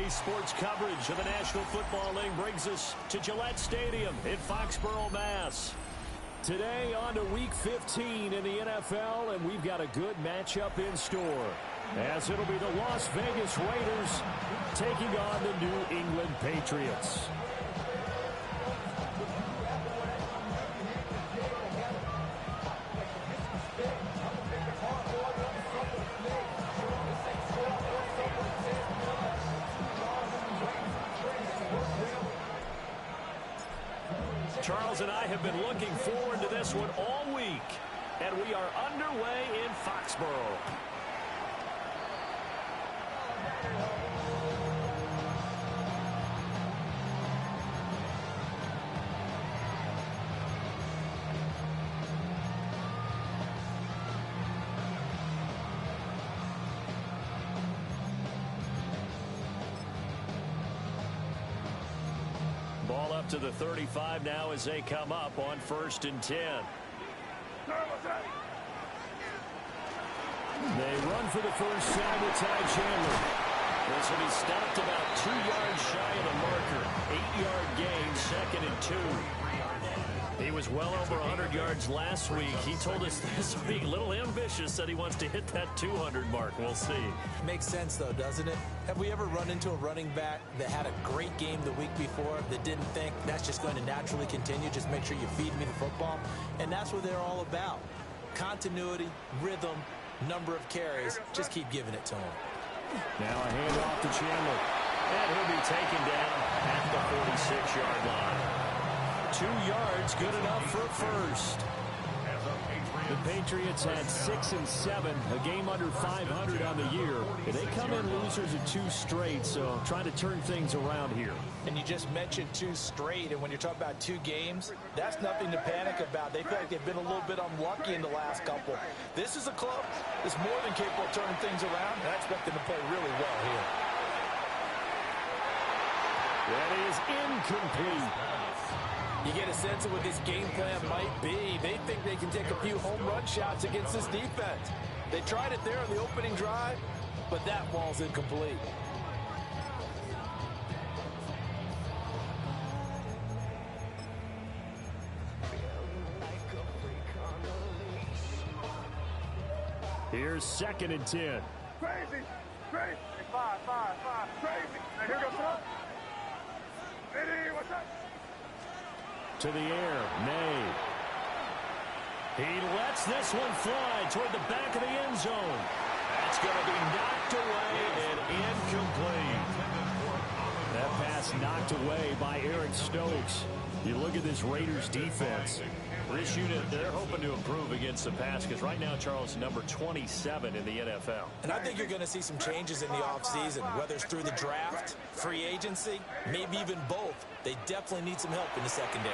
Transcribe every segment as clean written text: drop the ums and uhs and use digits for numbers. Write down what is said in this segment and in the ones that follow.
Today's sports coverage of the National Football League brings us to Gillette Stadium in Foxborough, Mass. Today on to Week 15 in the NFL, and we've got a good matchup in store, as it'll be the Las Vegas Raiders taking on the New England Patriots. Charles and I have been looking forward to this one all week, and we are underway in Foxborough. Ball up to the 35 now as they come up on 1st and 10. They run for the first time with Ty Chandler. This will be stopped about 2 yards shy of the marker. 8-yard gain, 2nd and 2. He was well over 100 yards last week. He told us this week, a little ambitious, that he wants to hit that 200 mark. We'll see. Makes sense, though, doesn't it? Have we ever run into a running back that had a great game the week before that didn't think that's just going to naturally continue? Just make sure you feed me the football. And that's what they're all about. Continuity, rhythm, number of carries. Just keep giving it to him. Now a handoff to Chandler. And he'll be taken down at the 46-yard line. 2 yards, good enough for a first. The Patriots had 6 and 7, a game under 500 on the year. They come in losers of 2 straight, so trying to turn things around here. And you just mentioned 2 straight, and when you're talking about 2 games, that's nothing to panic about. They feel like they've been a little bit unlucky in the last couple. This is a club that's more than capable of turning things around, and I expect them to play really well here. That is incomplete. You get a sense of what this game plan might be. They think they can take a few home run shots against this defense. They tried it there on the opening drive, but that ball's incomplete. Here's 2nd and 10. Crazy. 5, crazy. Now here goes up. Eddie, what's up? To the air, May. He lets this one fly toward the back of the end zone. That's going to be knocked away and incomplete. That pass knocked away by Eric Stokes. You look at this Raiders defense. This unit, they're hoping to improve against the pass because right now, Charles, number 27 in the NFL. And I think you're going to see some changes in the offseason, whether it's through the draft, free agency, maybe even both. They definitely need some help in the secondary.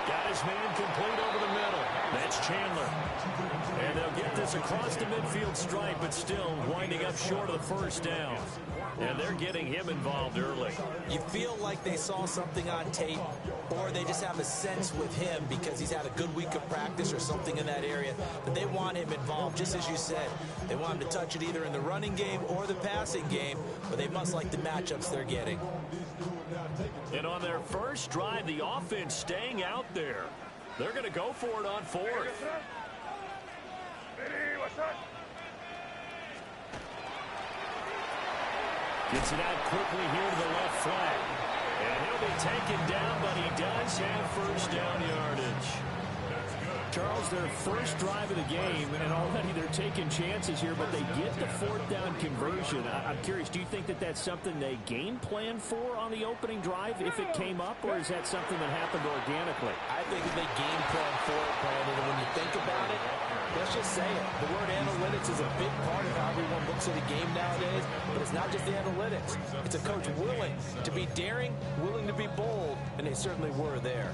Got his man complete over the middle. That's Chandler. And they'll get this across the midfield stripe, but still winding up short of the first down. And they're getting him involved early. You feel like they saw something on tape, or they just have a sense with him because he's had a good week of practice or something in that area, but they want him involved, just as you said. They want him to touch it either in the running game or the passing game, but they must like the matchups they're getting. And on their first drive, the offense staying out there. They're going to go for it on 4th. Gets it out quickly here to the left flat. And he'll be taken down, but he does have first down yardage. Charles, their first drive of the game, and already they're taking chances here, but they get the 4th down conversion. I'm curious, do you think that that's something they game plan for on the opening drive if it came up, or is that something that happened organically? I think they game plan for it, Brandon, and when you think about it, let's just say it. The word analytics is a big part of how everyone looks at a game nowadays, but it's not just the analytics. It's a coach willing to be daring, willing to be bold, and they certainly were there.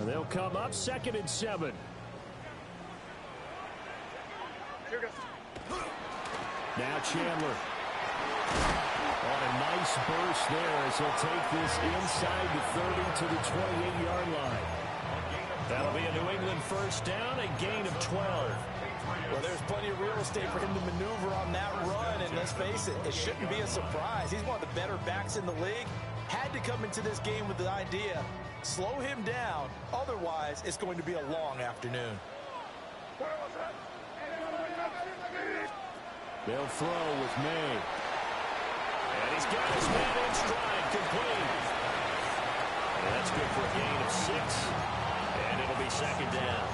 They'll come up 2nd and 7. Now Chandler. On a nice burst there as he'll take this inside the 30 to the 28-yard line. That'll be a New England first down, a gain of 12. Well, there's plenty of real estate for him to maneuver on that run, and let's face it, it shouldn't be a surprise. He's one of the better backs in the league. Had to come into this game with the idea, slow him down, otherwise it's going to be a long afternoon. They'll throw with May. And he's got his man in stride, complete. And that's good for a gain of 6. And it'll be second down.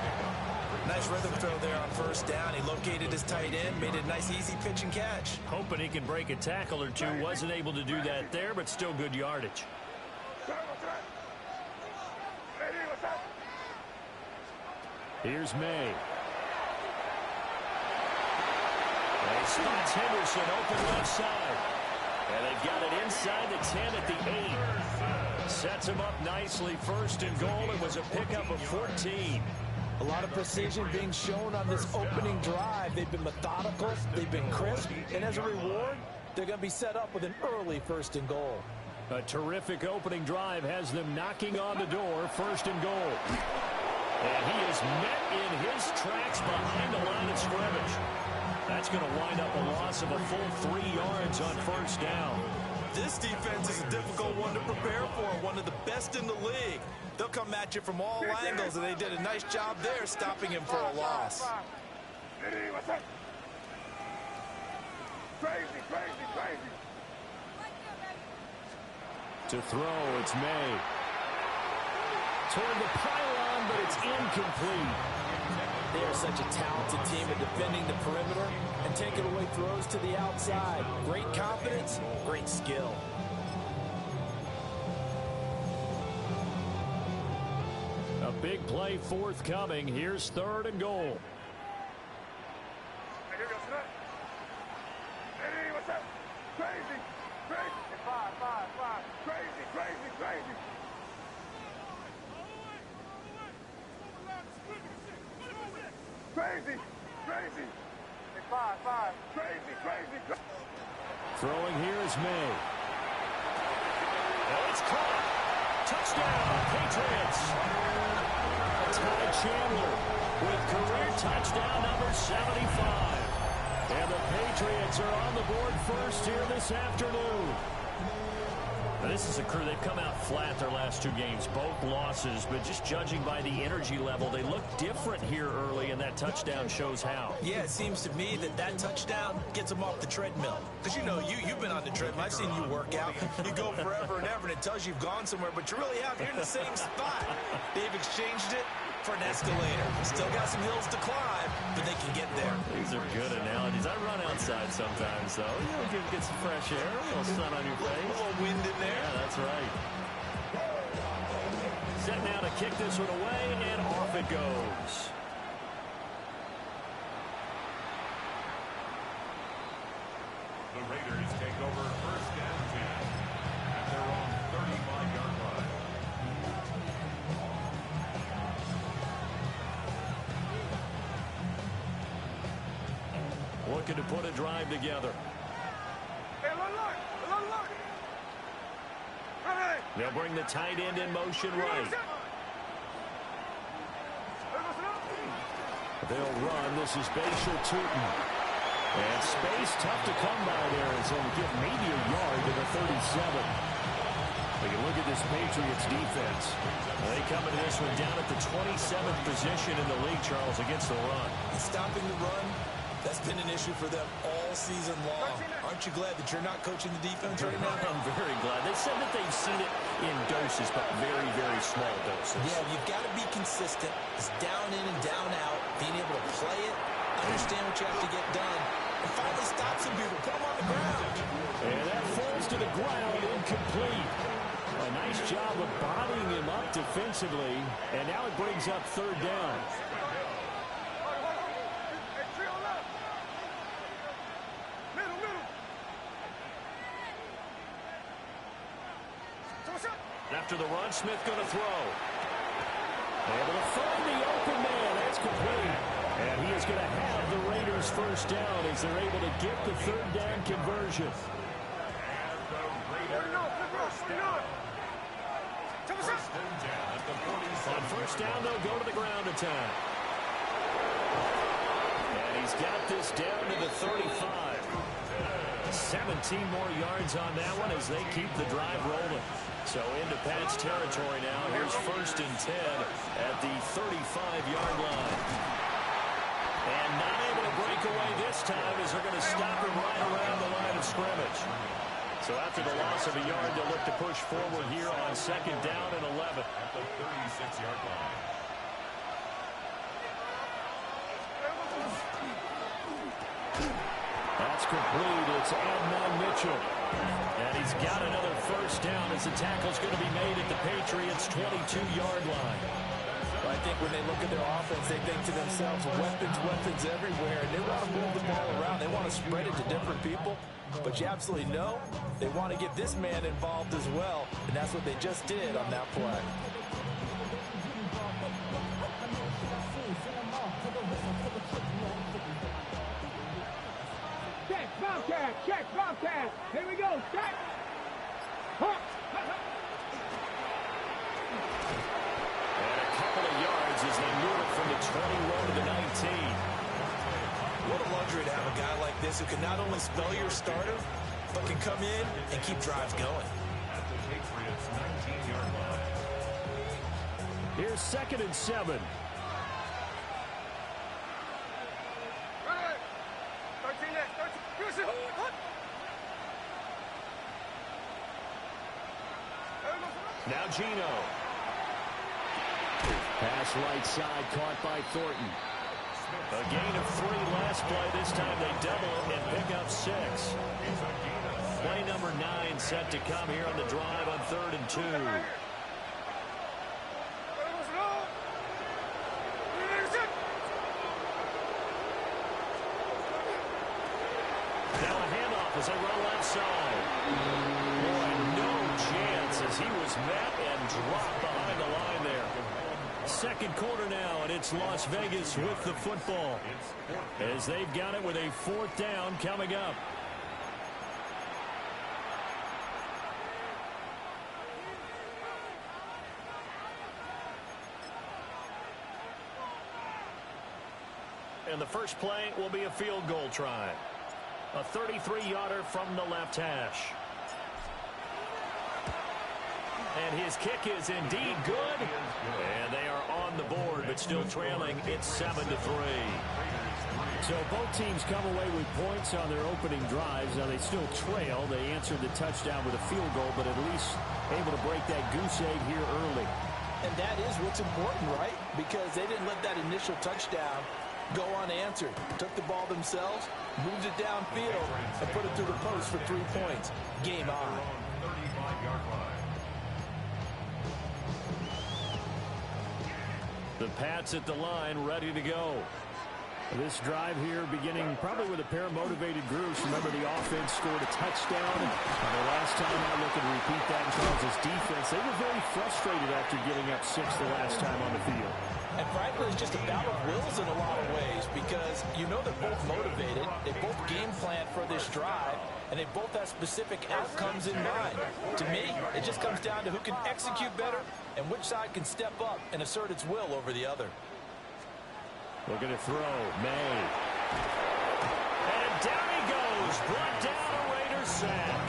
Nice rhythm throw there on first down. He located his tight end, made it a nice easy pitch and catch. Hoping he can break a tackle or two. Wasn't able to do that there, but still good yardage. Here's May. And he spots Henderson open left side. And they've got it inside the 10 at the 8. Sets him up nicely. First and goal. It was a pickup of 14. A lot of precision being shown on this opening drive. They've been methodical. They've been crisp. And as a reward, they're going to be set up with an early first and goal. A terrific opening drive has them knocking on the door. First and goal. And he is met in his tracks behind the line of scrimmage. That's going to wind up a loss of a full 3 yards on first down. This defense is a difficult one to prepare for, one of the best in the league. They'll come at you from all angles, and they did a nice job there stopping him for a loss. Crazy, crazy, crazy. To throw, it's May. Toward the pylon, but it's incomplete. They are such a talented team at defending the perimeter and taking away throws to the outside. Great confidence, great skill. A big play forthcoming. Here's third and goal. Here goes Snap. Hey, what's up? Crazy, crazy. 5. Crazy, crazy, crazy. Crazy, crazy. 5. Crazy, crazy. Throwing here is May. And it's caught. Touchdown, Patriots. Ty Chandler with career touchdown number 75. And the Patriots are on the board first here this afternoon. Now, this is a crew, they've come out flat their last 2 games, both losses, but just judging by the energy level, they look different here early, and that touchdown shows how. Yeah, it seems to me that touchdown gets them off the treadmill. Because, you know, you've been on the treadmill. I've seen you work out. You go forever and ever, and it tells you you've gone somewhere, but you really have. You're in the same spot. They've exchanged it for an escalator. Still got some hills to climb, but they can get there. These are good analogies. I run outside sometimes, though. You know, get some fresh air, a little sun on your face. A little wind in there. Yeah, that's right. Set now to kick this one away, and off it goes. The Raiders take over first and 10 at their own 35-yard line. Looking to put a drive together. Hey, look. They'll bring the tight end in motion right. They'll run. This is Bashal Tootin. And space tough to come by there as they'll get maybe a yard to the 37. But you look at this Patriots defense. They come into this one down at the 27th position in the league, Charles, against the run. Stopping the run, that's been an issue for them all season long. Aren't you glad that you're not coaching the defense right now? I'm very glad. They said that they've seen it in doses, but very, very small doses. Yeah, you've got to be consistent. It's down in and down out. Being able to play it, understand what you have to get done, and finally stop some people, put them on the ground. And that falls to the ground, incomplete. A nice job of bodying him up defensively, and now it brings up third down. After the run, Smith going to throw. Able to find the open man. That's complete. And he is going to have the Raiders first down as they're able to get the third down conversion. On first down, they'll go to the ground attack. And he he's got this down to the 35. 17 more yards on that one as they keep the drive rolling. So into Pat's territory now. Here's 1st and 10 at the 35-yard line. And not able to break away this time as they're going to stop him right around the line of scrimmage. So after the loss of a yard, they'll look to push forward here on 2nd down and 11. At the 36-yard line. That's complete. It's Adnan Mitchell. And he's got another 1st down as the tackle's going to be made at the Patriots' 22-yard line. I think when they look at their offense, they think to themselves, weapons everywhere, and they want to move the ball around. They want to spread it to different people. But you absolutely know they want to get this man involved as well, and that's what they just did on that play. Check, Bobcat. Here we go, check. And a couple of yards as they move it from the 21 to the 19. What a luxury to have a guy like this who can not only spell your starter, but can come in and keep drives going. At the Patriots' 19-yard line. Here's 2nd and 7. 13 next, 13. Now Gino. Pass right side caught by Thornton. A gain of 3 last play. This time they double and pick up 6. Play number 9 set to come here on the drive on 3rd and 2. Now a handoff as they run left side. Boy, no chance as he was met and dropped behind the line there. 2nd quarter now, and it's Las Vegas with the football as they've got it with a 4th down coming up. And the first play will be a field goal try. A 33-yarder from the left hash. And his kick is indeed good. And they are on the board, but still trailing. It's 7-3. So both teams come away with points on their opening drives. Now they still trail. They answered the touchdown with a field goal, but at least able to break that goose egg here early. And that is what's important, right? Because they didn't let that initial touchdown go unanswered. Took the ball themselves, moved it downfield, and put it through the post for 3 points. Game on. 35-yard line. The Pats at the line, ready to go. This drive here beginning probably with a pair of motivated groups. Remember, the offense scored a touchdown. And the last time I look and repeat that in Charles' defense, they were very frustrated after giving up 6 the last time on the field. And frankly, it's just a battle of wills in a lot of ways because you know they're both motivated. They both game plan for this drive, and they both have specific outcomes in mind. To me, it just comes down to who can execute better and which side can step up and assert its will over the other. Looking to throw, May. And down he goes. Brought down a Raiders sack.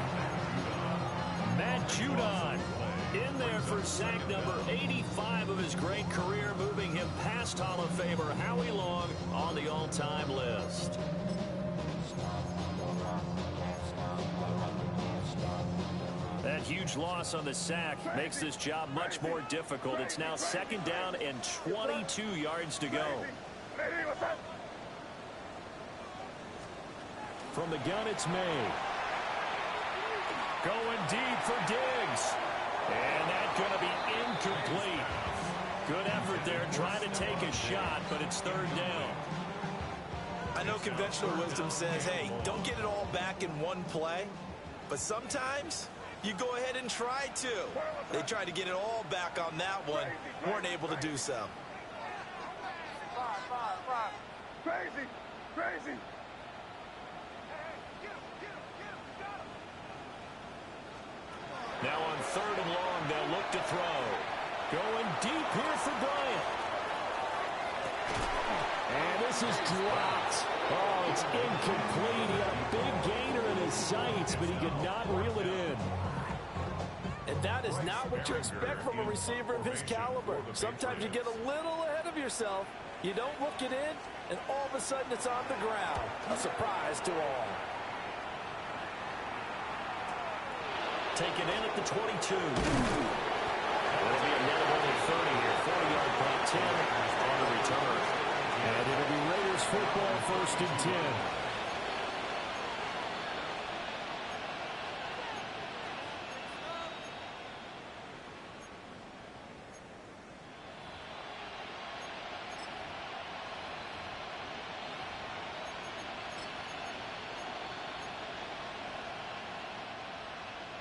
Matt Judon in there for sack number 85 of his great career, moving him past Hall of Famer Howie Long on the all-time list. That huge loss on the sack makes this job much more difficult. It's now 2nd down and 22 yards to go. From the gun, it's May. Going deep for Diggs. And that's going to be incomplete. Good effort there, trying to take a shot, but it's 3rd down. I know conventional wisdom says, hey, don't get it all back in one play. But sometimes you go ahead and try to. They tried to get it all back on that one. Weren't able to do so. Five. Crazy. Now on 3rd and long, they'll look to throw. Going deep here for Bryant. And this is dropped. Oh, it's incomplete. He had a big gainer in his sights, but he could not reel it in. And that is not what you expect from a receiver of his caliber. Sometimes you get a little ahead of yourself. You don't look it in, and all of a sudden it's on the ground. A surprise to all. Taken in at the 22. That'll be a net of only 30 here. 40-yard punt, 10 on the return. And it'll be Raiders football, 1st and 10.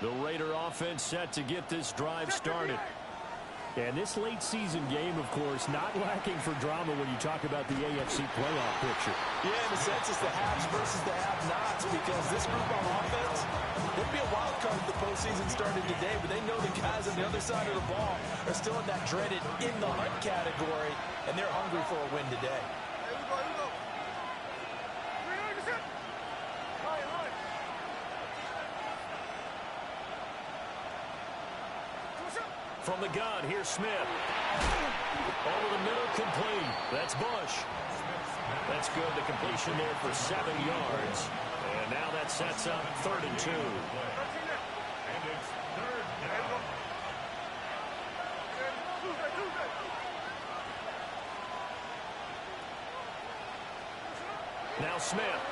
The Raider offense set to get this drive started. And this late season game, of course, not lacking for drama when you talk about the AFC playoff picture. Yeah, in a sense, it's the haves versus the have-nots, because this group on offense, they'd be a wild card if the postseason started today, but they know the guys on the other side of the ball are still in that dreaded in the hunt category, and they're hungry for a win today. Here we go, here we go. From the gun, here's Smith. Over the middle, complete. That's Bush. That's good. The completion there for 7 yards. And now that sets up 3rd and 2. And it's 3rd down. Now Smith.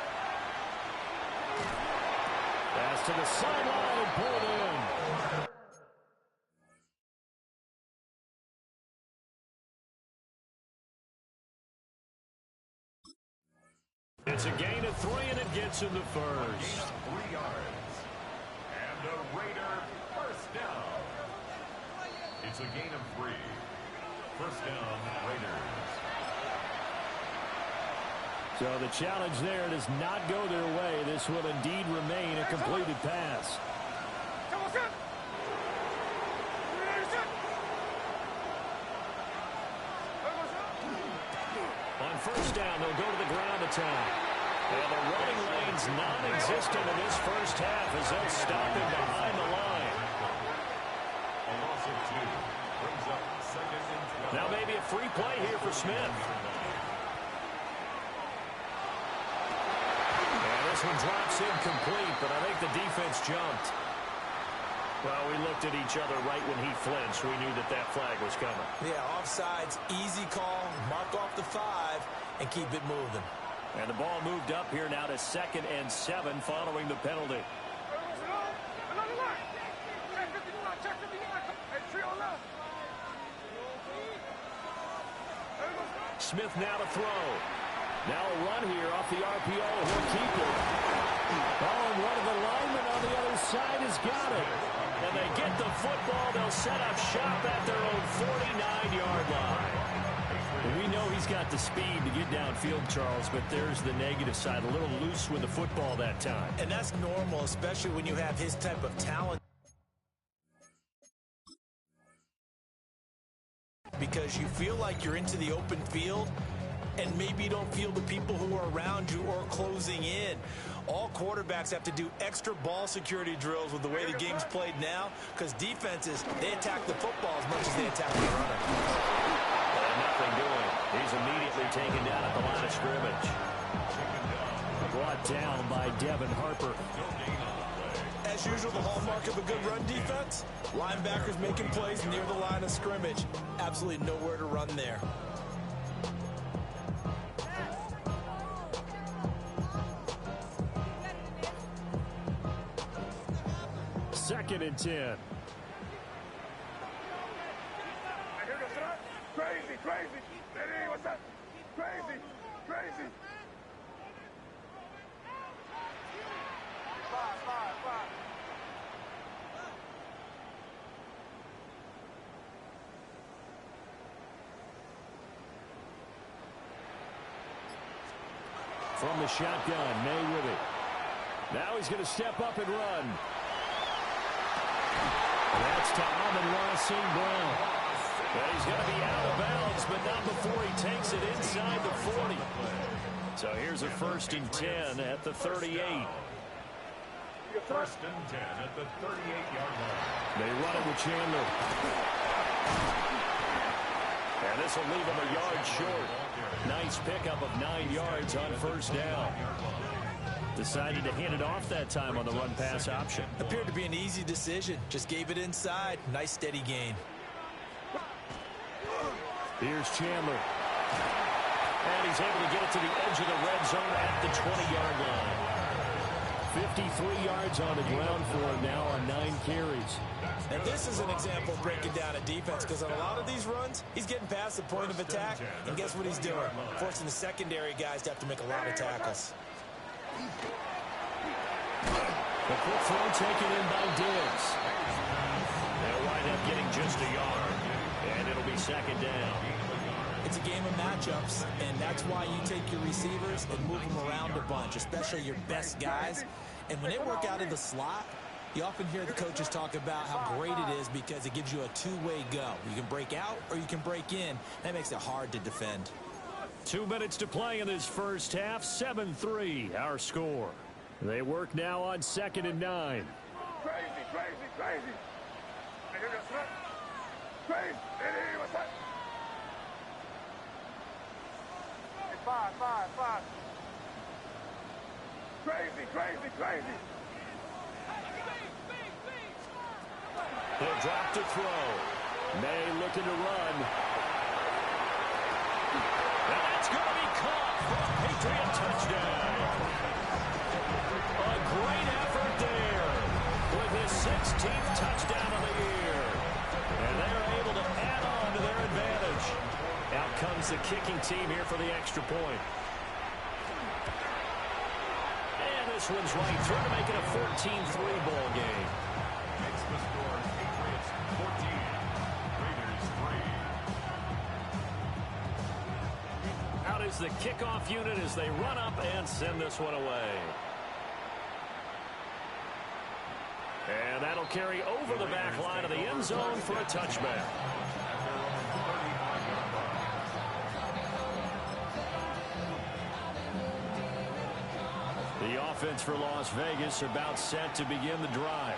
Pass to the sideline and pulled in. It's a gain of 3, and it gets him to first. 3 yards. And a Raider 1st down. It's a gain of 3. 1st down, Raiders. So the challenge there does not go their way. This will indeed remain a completed pass. On 1st down, they'll go to the ground attack. And the running lane's non-existent in this 1st half as they'll stop him behind the line. A loss of 2. Brings up 2nd and 12. Now maybe a free play here for Smith. And this one drops incomplete, but I think the defense jumped. Well, we looked at each other right when he flinched. We knew that that flag was coming. Yeah, offsides, easy call, mark off the 5, and keep it moving. And the ball moved up here now to 2nd and 7 following the penalty. Smith now to throw. Now a run here off the RPO. He'll keep it. Oh, and one of the linemen on the other side has got it. And they get the football. They'll set up shop at their own 49-yard line. We know he's got the speed to get downfield, Charles, but there's the negative side. A little loose with the football that time. And that's normal, especially when you have his type of talent. Because you feel like you're into the open field, and maybe you don't feel the people who are around you or closing in. All quarterbacks have to do extra ball security drills with the way the game's played now, because defenses, they attack the football as much as they attack the runner. Nothing doing. He's immediately taken down at the line of scrimmage. Brought down by Devin Harper. As usual, the hallmark of a good run defense, linebackers making plays near the line of scrimmage. Absolutely nowhere to run there. Second and 10. Crazy, crazy. Hey, what's up? Crazy, crazy. 5. From the shotgun, May with it. Now he's going to step up and run. That's to Amon-Ra St. Brown. But he's going to be out of bounds, but not before he takes it inside the 40. So here's a 1st and 10 at the 38. 1st and 10 at the 38-yard line. They run it with Chandler. And this will leave him a yard short. Nice pickup of 9 yards on 1st down. Decided to hand it off that time on the run-pass option. Appeared to be an easy decision. Just gave it inside. Nice steady gain. Here's Chandler. And he's able to get it to the edge of the red zone at the 20-yard line. 53 yards on the ground for him now on 9 carries. And this is an example of breaking down a defense, because on a lot of these runs, he's getting past the point of attack, and guess what he's doing? Forcing the secondary guys to have to make a lot of tackles. The quick throw taken in by Diggs. They'll wind up getting just a yard, and it'll be 2nd down. It's a game of matchups, and that's why you take your receivers and move them around a bunch, especially your best guys. And when they work out of the slot, you often hear the coaches talk about how great it is because it gives you a two-way go. You can break out or you can break in. That makes it hard to defend. 2 minutes to play in this first half. 7-3 our score. They work now on 2nd and 9. Crazy, crazy, crazy. Crazy. What's that? Five. Crazy. He'll drop to throw. May looking to run. And that's going to be caught for a Patriot touchdown. A great effort there with his 16th touchdown of the year. And they're able to add on to their advantage. Out comes the kicking team here for the extra point. And this one's right through to make it a 14-3 ball game. Makes the score Patriots 14, Raiders 3. Out is the kickoff unit as they run up and send this one away. And that'll carry over the back line of the end zone for a touchback. The offense for Las Vegas about set to begin the drive.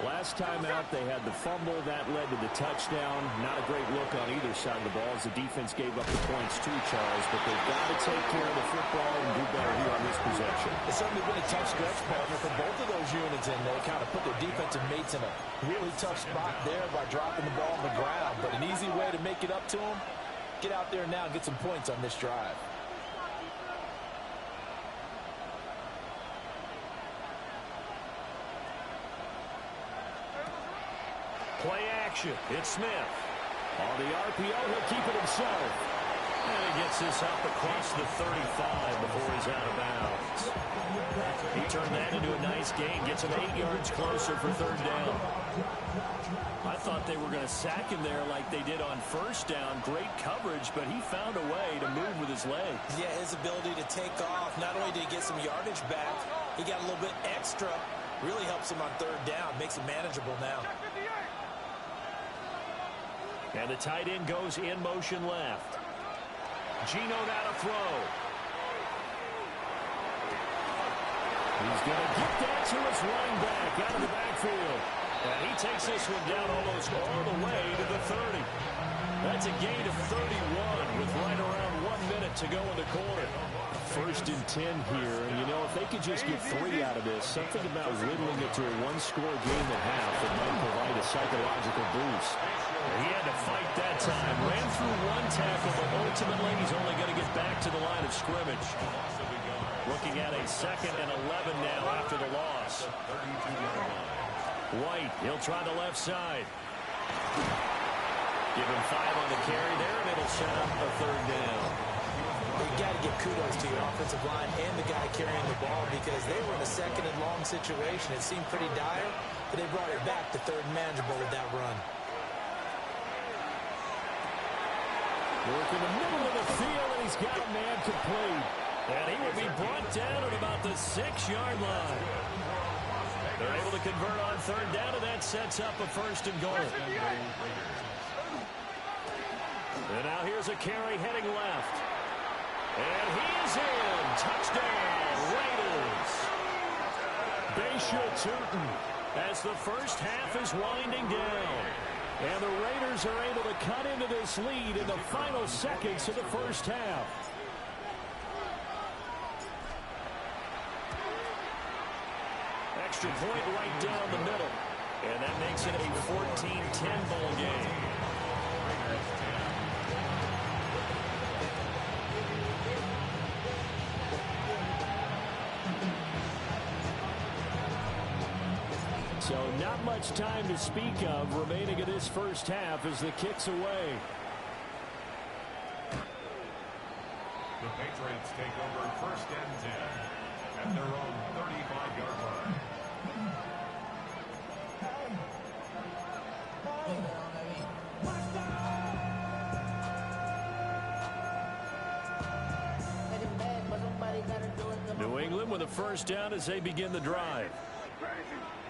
Last time out, they had the fumble. That led to the touchdown. Not a great look on either side of the ball as the defense gave up the points too, Charles. But they've got to take care of the football and do better here on this possession. It's certainly been a tough stretch, partner, for both of those units in there. Kind of put their defensive mates in a really tough spot there by dropping the ball on the ground. But an easy way to make it up to them, get out there now and get some points on this drive. Play action. It's Smith. On the RPO, he'll keep it himself. And he gets this up across the 35 before he's out of bounds. He turned that into a nice gain. Gets him 8 yards closer for 3rd down. I thought they were going to sack him there like they did on 1st down. Great coverage, but he found a way to move with his legs. Yeah, his ability to take off. Not only did he get some yardage back, he got a little bit extra. Really helps him on 3rd down. Makes it manageable now. And the tight end goes in motion left. Geno now to throw. He's going to get that to his running back out of the backfield. And he takes this one down almost all the way to the 30. That's a gain of 31 with right around 1 minute to go in the quarter. 1st and 10 here. And, you know, if they could just get 3 out of this, something about whittling it to a one-score game and a half that might provide a psychological boost. He had to fight that time. Ran through 1 tackle, but ultimately he's only going to get back to the line of scrimmage. Looking at a 2nd and 11 now after the loss. White, he'll try the left side. Give him 5 on the carry there, and it'll set up a 3rd down. You got to give kudos to your offensive line and the guy carrying the ball because they were in a 2nd and long situation. It seemed pretty dire, but they brought it back to 3rd and manageable with that run. Work in the middle of the field, and he's got a man complete. And he will be brought down at about the 6-yard line. They're able to convert on 3rd down, and that sets up a 1st and goal. And now here's a carry heading left. And he's in. Touchdown, Raiders. Baysha Tootin as the first half is winding down. And the Raiders are able to cut into this lead in the final seconds of the first half. Extra point right down the middle. And that makes it a 14-10 ball game. So not much time to speak of remaining in this first half as the kick's away. The Patriots take over first and 10 at their own 35-yard line. New England with a first down as they begin the drive.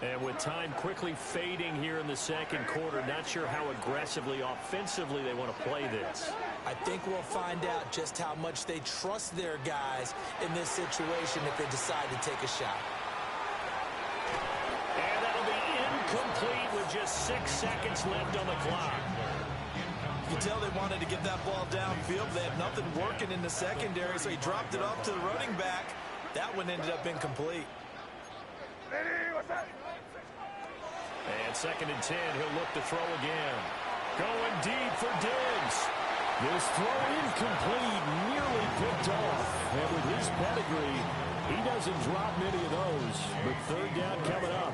And with time quickly fading here in the second quarter, not sure how aggressively, offensively they want to play this. I think we'll find out just how much they trust their guys in this situation if they decide to take a shot. And that'll be incomplete with just 6 seconds left on the clock. You tell they wanted to get that ball downfield. They had nothing working in the secondary, so he dropped it off to the running back. That one ended up incomplete. And second and 10, he'll look to throw again. Going deep for Diggs. This throw incomplete, nearly picked off. And with his pedigree, he doesn't drop many of those. But third down coming up.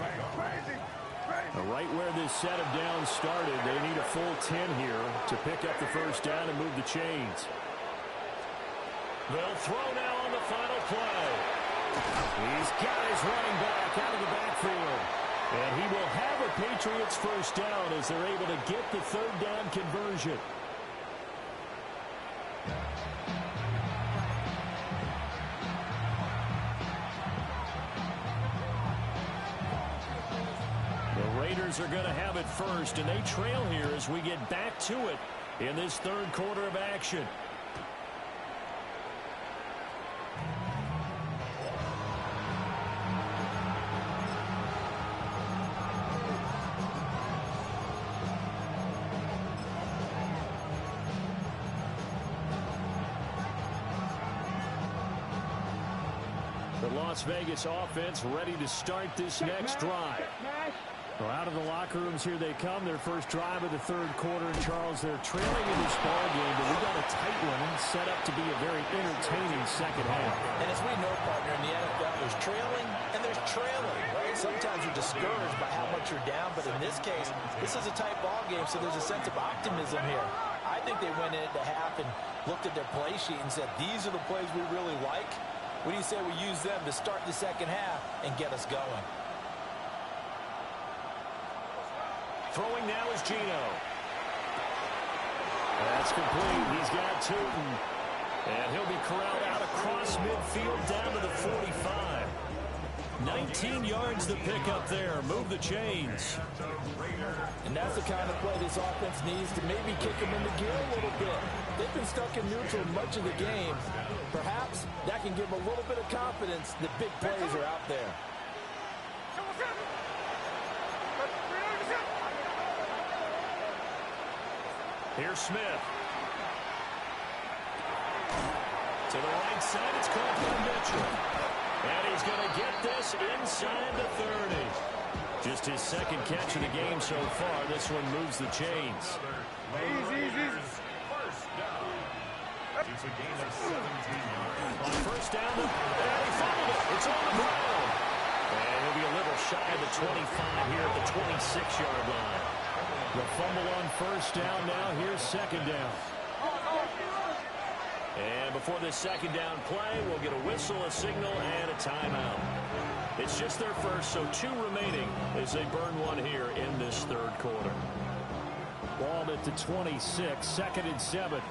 Right where this set of downs started, they need a full 10 here to pick up the first down and move the chains. They'll throw now on the final play. He's got his running back out of the backfield. And he will have a Patriots first down as they're able to get the third down conversion. The Raiders are going to have it first, and they trail here as we get back to it in this third quarter of action. Las Vegas offense ready to start this next drive. Well, out of the locker rooms here they come. Their first drive of the third quarter. And Charles, they're trailing in this ball game, but we got a tight one set up to be a very entertaining second half. And as we know, partner, in the NFL, there's trailing and there's trailing, right? Sometimes you're discouraged by how much you're down, but in this case, this is a tight ball game, so there's a sense of optimism here. I think they went into half and looked at their play sheet and said, these are the plays we really like. What do you say we use them to start the second half and get us going? Throwing now is Geno. That's complete. He's got Tootin. And he'll be corralled out across midfield down to the 45. 19 yards to pick up there. Move the chains. And that's the kind of play this offense needs to maybe kick them into gear a little bit. They've been stuck in neutral much of the game. Perhaps that can give them a little bit of confidence that big plays are out there. Here's Smith. To the right side, it's caught by Mitchell. And he's going to get this inside the 30. Just his second catch of the game so far. This one moves the chains. Easy. It's a gain of 17 yards. On first down, and he fumbled it. It's on the ground. And he'll be a little shy of the 25 here at the 26-yard line. The fumble on first down now. Here's second down. And before this second down play, we'll get a whistle, a signal, and a timeout. It's just their first, so 2 remaining as they burn one here in this third quarter. Ball at the 26, second and 7.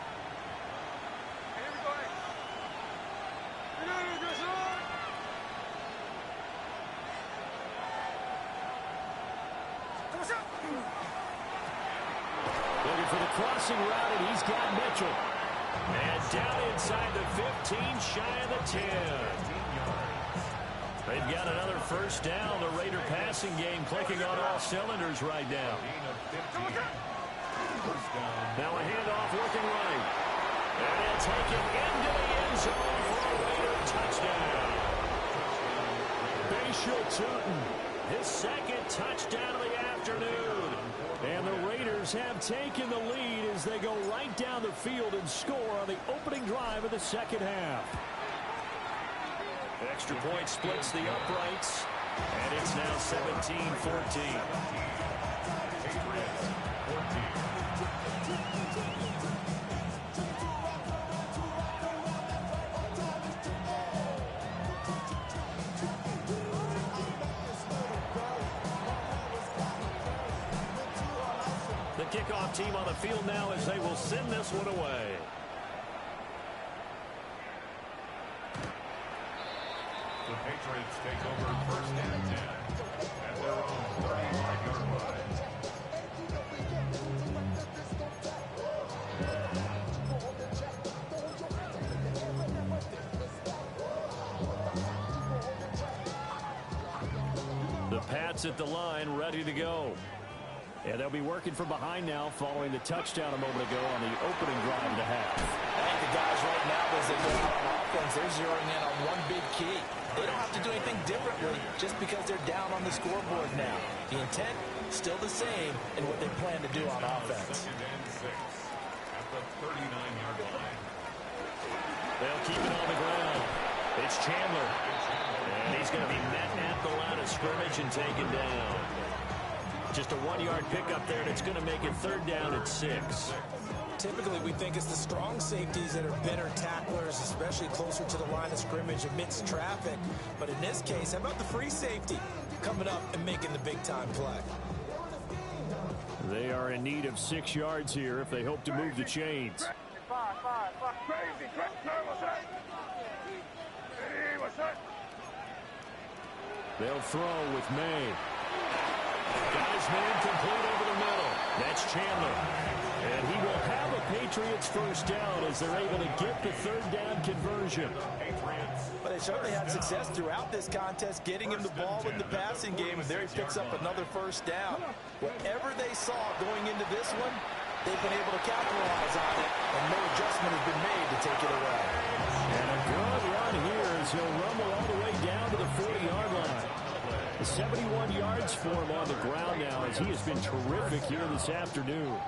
Looking for the crossing route, and he's got Mitchell. And down inside the 15, shy of the 10. They've got another first down. The Raider passing game clicking on all cylinders right now. Now a handoff looking right. And it's taken into the end zone for a Raider touchdown. Bashal Tootin, his second touchdown of the afternoon. And the Raiders have taken the lead as they go right down the field and score on the opening drive of the second half. Extra point splits the uprights, and it's now 17-14. The kickoff team on the field now as they will send this one away. The Patriots take over first and 10 at their own 35-yard line. The Pats at the line, ready to go. And they'll be working from behind now following the touchdown a moment ago on the opening drive of the half. I think the guys right now, as they go out on offense, they're zeroing in on one big key. They don't have to do anything differently just because they're down on the scoreboard now. The intent, still the same in what they plan to do on offense. Second and 6 at the 39-yard line. They'll keep it on the ground. It's Chandler. And he's going to be met at the line of scrimmage and taken down. Just a 1-yard pickup there, and it's going to make it third down at 6. Typically, we think it's the strong safeties that are better tacklers, especially closer to the line of scrimmage amidst traffic. But in this case, how about the free safety coming up and making the big-time play? They are in need of 6 yards here if they hope to move the chains. Crazy, what's that? Hey, what's that? They'll throw with May. Got his man complete over the middle. That's Chandler. And he will have a Patriots first down as they're able to get the third down conversion. But they certainly had success throughout this contest, getting him the ball in the passing game, and there he picks up another first down. Whatever they saw going into this one, they've been able to capitalize on it, and no adjustment has been made to take it away. And a good run here as he'll rumble all the way down to the 40-yard line. 71 yards for him on the ground now as he has been terrific here this afternoon.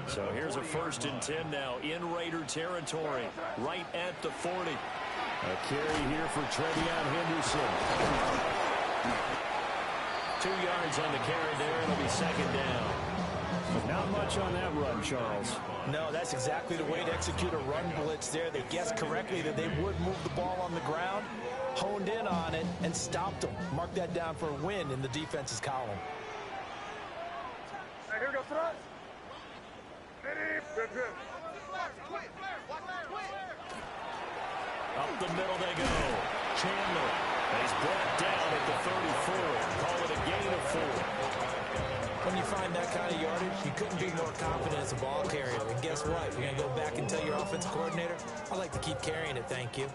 So here's a 1st and 10 now in Raider territory, right at the 40. A carry here for Trevion Henderson. 2 yards on the carry there, and it'll be second down. Not much on that run, Charles. No, that's exactly the way to execute a run blitz there. They guessed correctly that they would move the ball on the ground, honed in on it, and stopped them. Mark that down for a win in the defense's column. Hey, here we go, front. Good. Up the middle they go. Chandler is brought down at the 34. Call it a gain of 4. When you find that kind of yardage, you couldn't be more confident as a ball carrier. And guess what? You're going to go back and tell your offensive coordinator, I'd like to keep carrying it, thank you.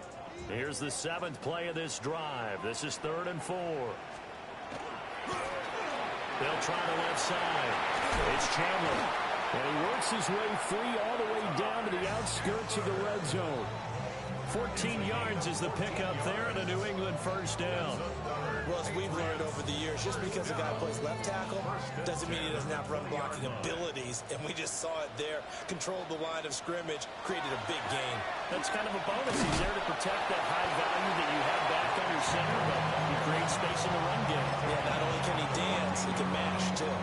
Here's the 7th play of this drive. This is 3rd and 4. They'll try the left side. It's Chandler. And he works his way free all the way down to the outskirts of the red zone. 14 yards is the pickup there and a New England first down. Well, as we've learned over the years, just because a guy plays left tackle doesn't mean he doesn't have run blocking abilities. And we just saw it there. Controlled the line of scrimmage, created a big gain. That's kind of a bonus. He's there to protect that high value that you have back under center, but he creates space in the run game. Yeah, not only can he dance, he can mash, too.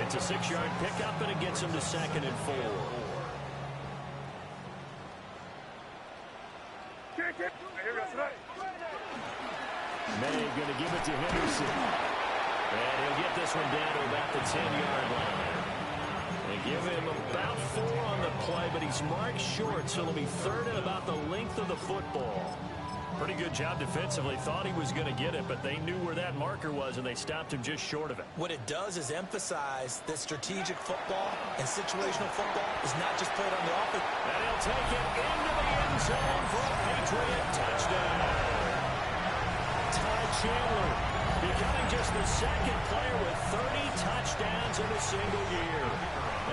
It's a 6-yard pickup, and it gets him to 2nd and 4. May going to give it to Henderson. And he'll get this one down to about the 10-yard line. They give him about 4 on the play, but he's marked short, so it'll be 3rd and about the length of the football. Pretty good job defensively. Thought he was going to get it, but they knew where that marker was, and they stopped him just short of it. What it does is emphasize that strategic football and situational football is not just played on the offense. And he'll take it into the end zone for a Patriot touchdown. Ty Chandler becoming just the second player with 30 touchdowns in a single year.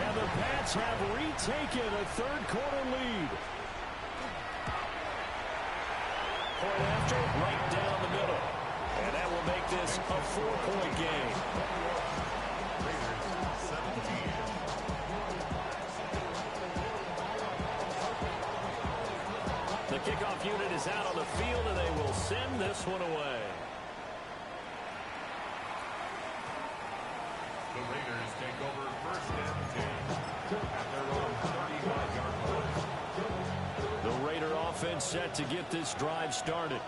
And the Pats have retaken a third-quarter lead. Point after, right down the middle. And that will make this a 4-point game. The kickoff unit is out on the field, and they will send this one away. The Raiders take over first and 10 at their own 35-yard line. The Raider offense set to get this drive started.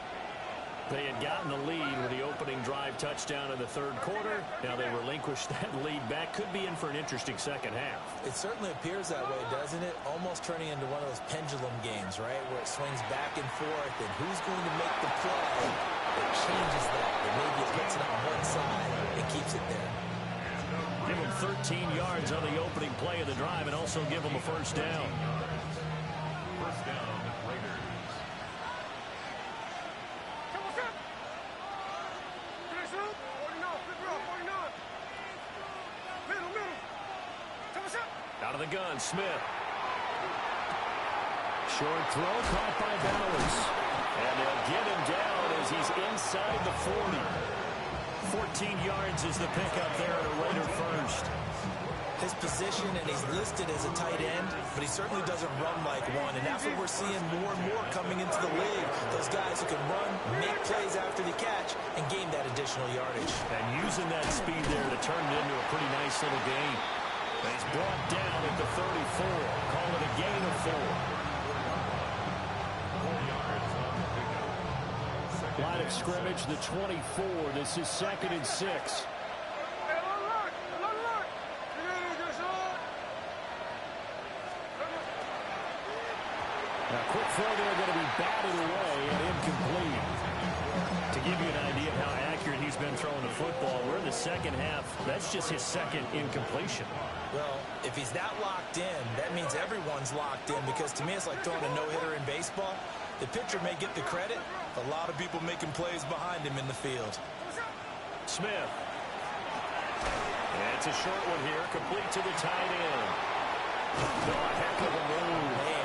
They had gotten the lead with the opening drive touchdown in the third quarter. Now they relinquished that lead back. Could be in for an interesting second half. It certainly appears that way, doesn't it? Almost turning into one of those pendulum games, right? Where it swings back and forth, and who's going to make the play that changes that? That maybe it puts it on one side and keeps it there. Give them 13 yards on the opening play of the drive and also give them a first down. First down, Raiders. Out of the gun, Smith. Short throw caught by Bowers. And they'll get him down as he's inside the 40. 14 yards is the pickup there at a Raider first. His position, and he's listed as a tight end, but he certainly doesn't run like one, and that's what we're seeing more and more coming into the league. Those guys who can run, make plays after the catch, and gain that additional yardage. And using that speed there to turn it into a pretty nice little gain. And he's brought down at the 34. Call it a gain of 4. 4 yards on the pickup. Line of scrimmage, the 24. This is 2nd and 6. Now, quick throw there going to be batted away and incomplete. To give you an idea of how accurate he's been throwing the football, we're in the second half. That's just his second incompletion. Well, if he's that locked in, that means everyone's locked in, because to me it's like throwing a no-hitter in baseball. The pitcher may get the credit, a lot of people making plays behind him in the field. Smith. And it's a short one here, complete to the tight end. No, a heck of a move. Man.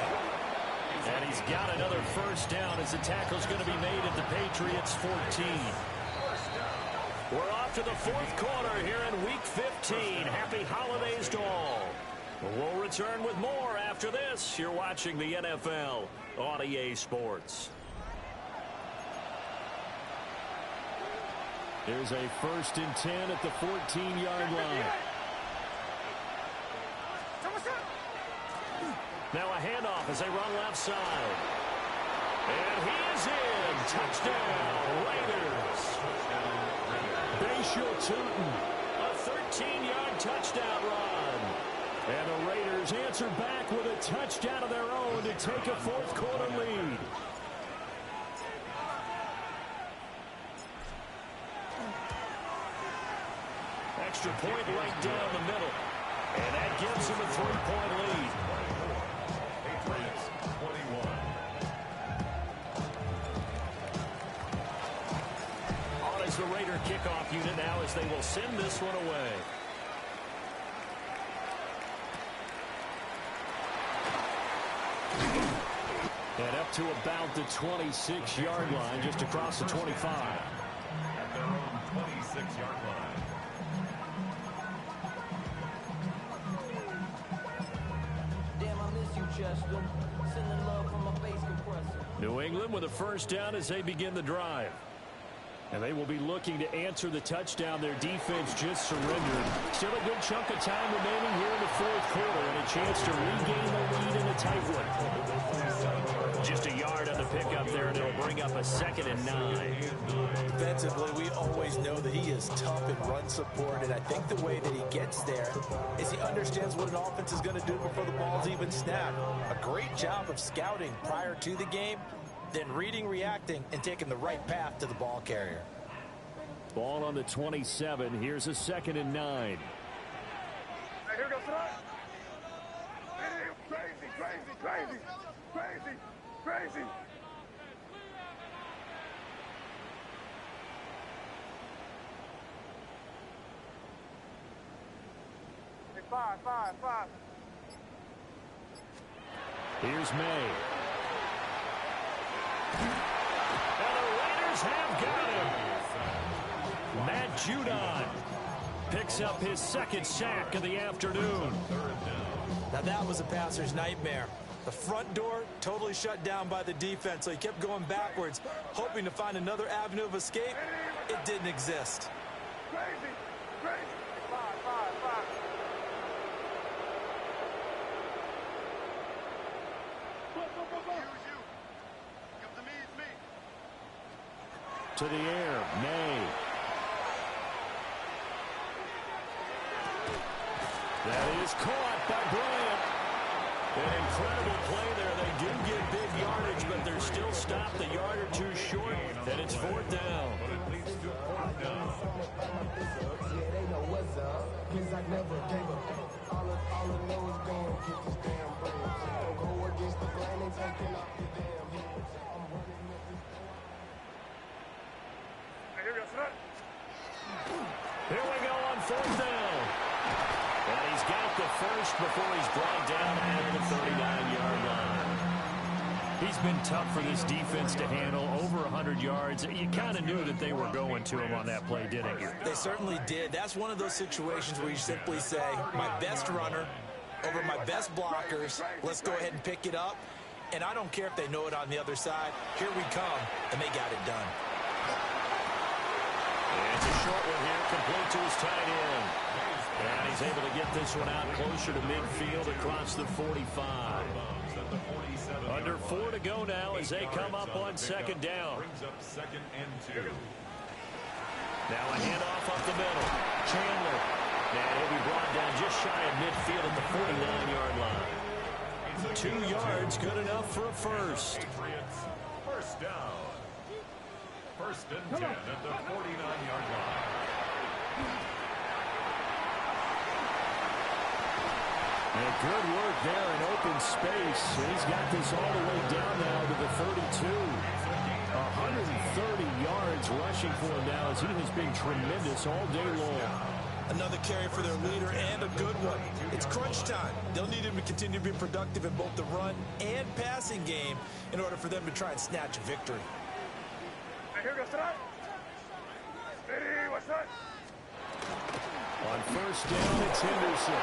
And he's got another first down as the tackle's going to be made at the Patriots 14. We're off to the fourth quarter here in Week 15. Happy holidays to all. We'll return with more after this. You're watching the NFL on EA Sports. There's a 1st and 10 at the 14-yard line. Now a handoff as they run left side. And he is in. Touchdown, Raiders. Bashal Tootin, a 13-yard touchdown run. And the Raiders answer back with a touchdown of their own to take a fourth-quarter lead. Extra point right down the middle. And that gives them a 3-point lead. Patriots 21. On is the Raider kickoff unit now as they will send this one away. And up to about the 26-yard line, just across the 25. At their own 26-yard line. New England with a first down as they begin the drive. And they will be looking to answer the touchdown their defense just surrendered. Still a good chunk of time remaining here in the fourth quarter and a chance to regain the lead in a tight one. Just a yard on the pickup there, and it'll bring up a 2nd and 9. Defensively, we always know that he is tough in run support, and I think the way that he gets there is he understands what an offense is going to do before the ball's even snapped. A great job of scouting prior to the game, then reading, reacting, and taking the right path to the ball carrier. Ball on the 27. Here's a 2nd and 9. Hey, here goes tonight. Crazy, crazy, crazy, crazy, crazy. Hey, five. Here's May. And the Raiders have got him. Matt Judon picks up his 2nd sack of the afternoon. Now that was a passer's nightmare. The front door totally shut down by the defense, so he kept going backwards, hoping to find another avenue of escape. It didn't exist. Crazy, crazy. Five. To the air, May. That is caught by Bryant. An incredible play there. They do get big yardage, but they're still stopped a yard or two short, and it's 4th down. But it leads to 4th down. Yeah, they know what's up, 'cause I never gave a fuck. All I know is go and get this damn bread. Don't go against the grain and taking off the damn heads. I'm running up this. Hey, here goes tonight. Here we go on 4th down. And he's got the first before he's brought down at the 39-yard line. He's been tough for this defense to handle, over 100 yards. You kind of knew that they were going to him on that play, didn't you? They certainly did. That's one of those situations where you simply say, my best runner over my best blockers. Let's go ahead and pick it up. And I don't care if they know it on the other side. Here we come, and they got it done. And it's a short one here, complete to his tight end. And he's able to get this one out closer to midfield across the 45. Under 4 to go now as they come up on 2nd down. Brings up 2nd and 2. Now a handoff up the middle. Chandler. And he'll be brought down just shy of midfield at the 49-yard line. 2 yards, good enough for a first. Patriots, 1st down. 1st and 10 at the 49-yard line. And good work there in open space. He's got this all the way down now to the 32. 130 yards rushing for him now as he has been tremendous all day long. Another carry for their leader and a good one. It's crunch time. They'll need him to continue to be productive in both the run and passing game in order for them to try and snatch a victory. Hey, here goes tonight. Hey, what's that? On 1st down, it's Henderson.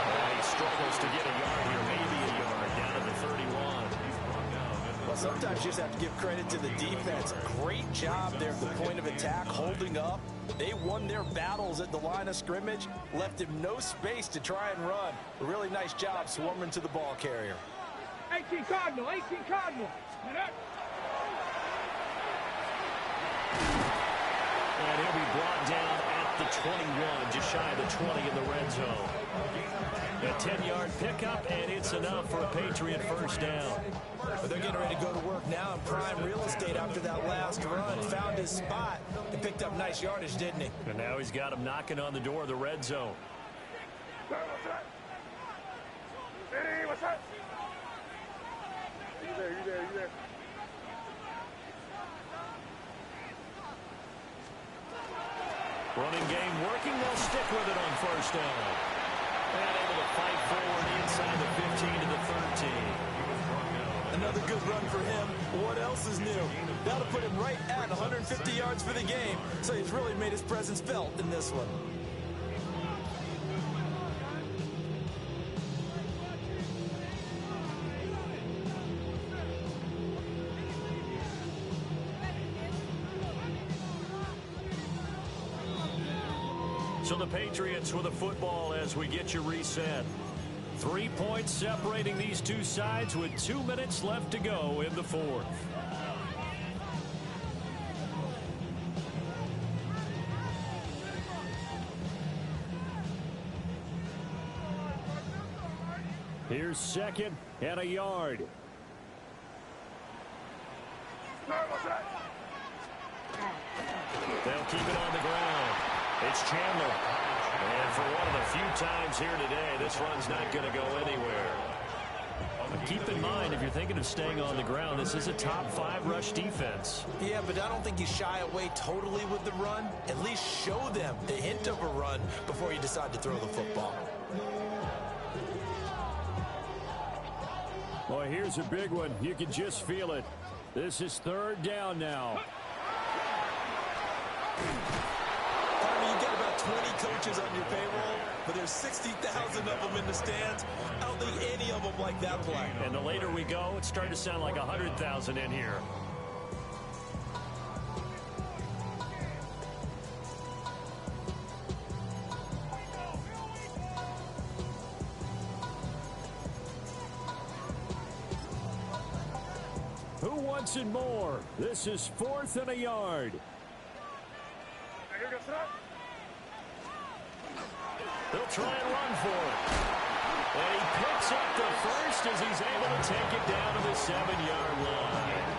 And he struggles to get a yard here, maybe a yard, down to the 31. Well, sometimes you just have to give credit to the defense. Great job there at the point of attack, holding up. They won their battles at the line of scrimmage, left him no space to try and run. A really nice job swarming to the ball carrier. 18 Cardinal. And he'll be brought down at the 21, just shy of the 20 in the red zone. A 10-yard pickup, and it's enough for a Patriot 1st down. But they're getting ready to go to work now in prime real estate after that last run. Found his spot and picked up nice yardage, didn't he? And now he's got him knocking on the door of the red zone. What's that? Hey, what's that? You there. Running game working. They'll stick with it on 1st down. And able to fight forward inside the 15 to the 13. Another good run for him. What else is new? That'll put him right at 150 yards for the game. So he's really made his presence felt in this one. So the Patriots with a football as we get you reset. 3 points separating these two sides with 2 minutes left to go in the 4th. Here's 2nd and a yard. They'll keep it on the ground. It's Chandler. And for one of the few times here today, this run's not going to go anywhere. Keep in mind, if you're thinking of staying on the ground, this is a top 5 rush defense. Yeah, but I don't think you shy away totally with the run. At least show them the hint of a run before you decide to throw the football. Well, here's a big one. You can just feel it. This is 3rd down now. You got about 20 coaches on your payroll, but there's 60,000 of them in the stands. I don't think any of them like that play. And the later we go, it's starting to sound like 100,000 in here. Who wants it more? This is 4th and a yard. They'll try and run for it. And he picks up the first as he's able to take it down to the 7-yard line.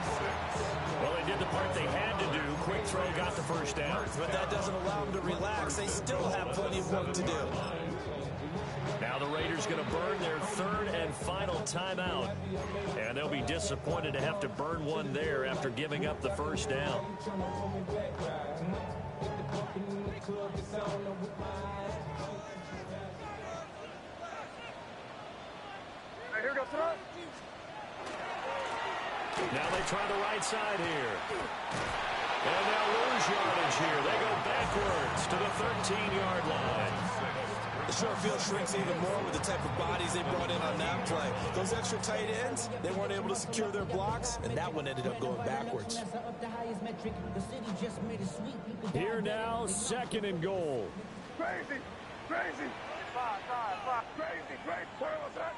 Well, they did the part they had to do. Quick throw got the first down. But that doesn't allow them to relax. They still have plenty of work to do. Now the Raiders going to burn their 3rd and final timeout. And they'll be disappointed to have to burn one there after giving up the first down. Now they try the right side here. And they'll lose yardage here. They go backwards to the 13-yard line. The short field shrinks even more with the type of bodies they brought in on that play. Those extra tight ends, they weren't able to secure their blocks, and that one ended up going backwards. Here now, 2nd and goal. Crazy, crazy. Five, crazy, crazy. What's that?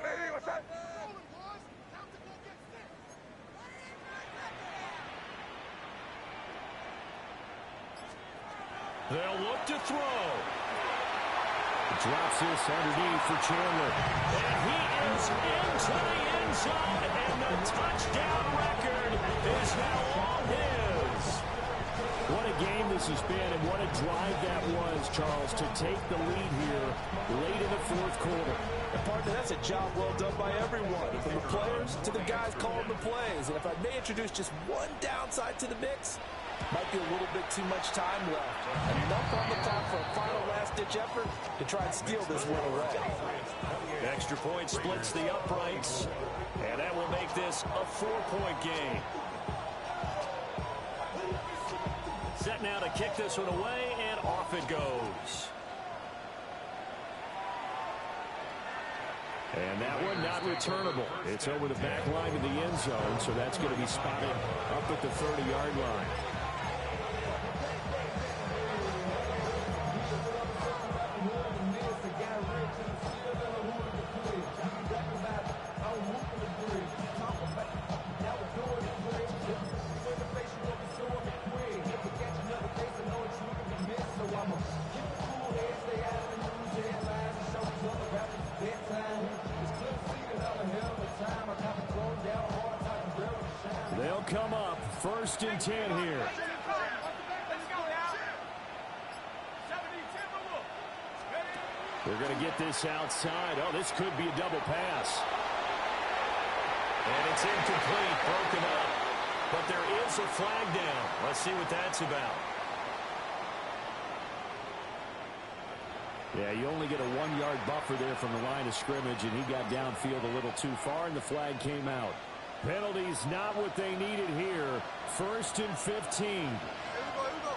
Hey, what's that? They'll look to throw. Drops this underneath for Chandler. And he is into the end zone, and the touchdown record is now all his. What a game this has been, and what a drive that was, Charles, to take the lead here late in the 4th quarter. And partner, that's a job well done by everyone, from the players to the guys calling the plays. And if I may introduce just one downside to the mix, might be a little bit too much time left. Enough on the clock for a final last-ditch effort to try and steal this one away. Extra point splits the uprights, and that will make this a 4-point game. Set now to kick this one away, and off it goes. And that one not returnable. It's over the back line of the end zone, so that's going to be spotted up at the 30-yard line. They'll come up 1st and 10 here. They're going to get this outside. Oh, this could be a double pass. And it's incomplete, broken up. But there is a flag down. Let's see what that's about. Yeah, you only get a 1-yard buffer there from the line of scrimmage, and he got downfield a little too far, and the flag came out. Penalties not what they needed here. 1st and 15. Here we go.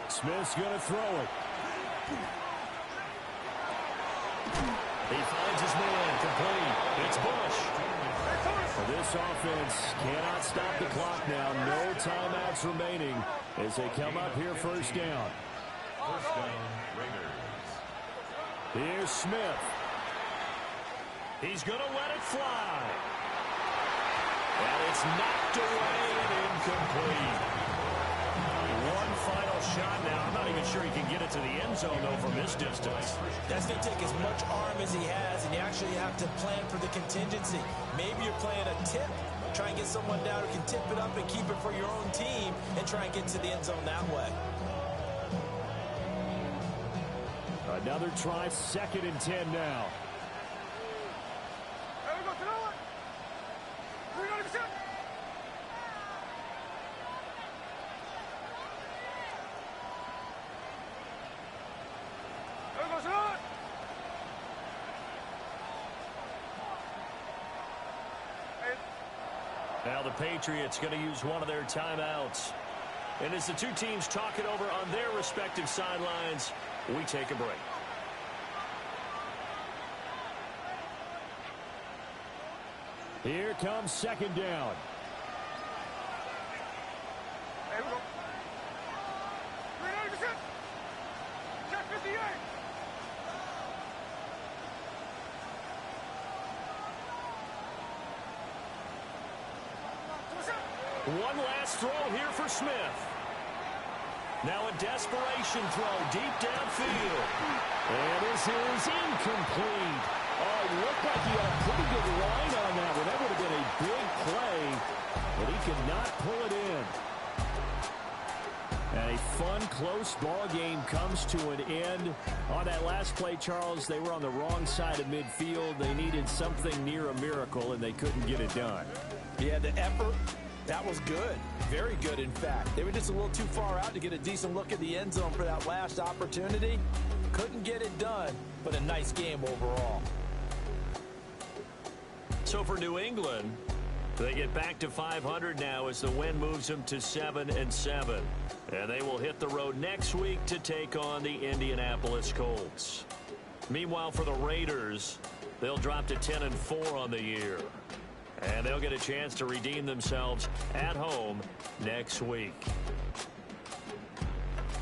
Smith's going to throw it. He finds his man, complete. It's Bush. This offense cannot stop the clock now. No timeouts remaining as they come up here 1st down. First down, Raiders. Here's Smith. He's going to let it fly. And it's knocked away and incomplete. One final shot now. I'm not even sure he can get it to the end zone, though, from this distance. That's going to take as much arm as he has, and you actually have to plan for the contingency. Maybe you're playing a tip. Try and get someone down who can tip it up and keep it for your own team and try and get to the end zone that way. Another try, 2nd and 10 now. There we go, to the one. We're going to shoot. There we go, to the one. Now the Patriots going to use one of their timeouts. And as the two teams talk it over on their respective sidelines, we take a break. Here comes 2nd down. There we go. We're going to shoot. Check 58. One last throw here for Smith. Now a desperation throw deep downfield. And this is incomplete. Oh, it looked like he had a pretty good line on that one. That would have been a big play, but he could not pull it in. And a fun, close ball game comes to an end. On that last play, Charles, they were on the wrong side of midfield. They needed something near a miracle, and they couldn't get it done. Yeah, the effort, that was good. Very good, in fact. They were just a little too far out to get a decent look at the end zone for that last opportunity. Couldn't get it done, but a nice game overall. So for New England, they get back to 500 now as the win moves them to 7-7. And they will hit the road next week to take on the Indianapolis Colts. Meanwhile, for the Raiders, they'll drop to 10-4 on the year. And they'll get a chance to redeem themselves at home next week.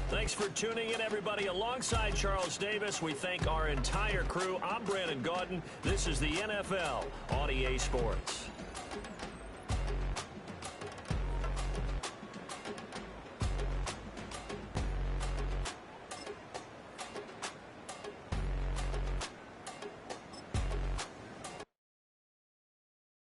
Thanks for tuning in, everybody. Alongside Charles Davis, we thank our entire crew. I'm Brandon Gaudin. This is the NFL on EA Sports.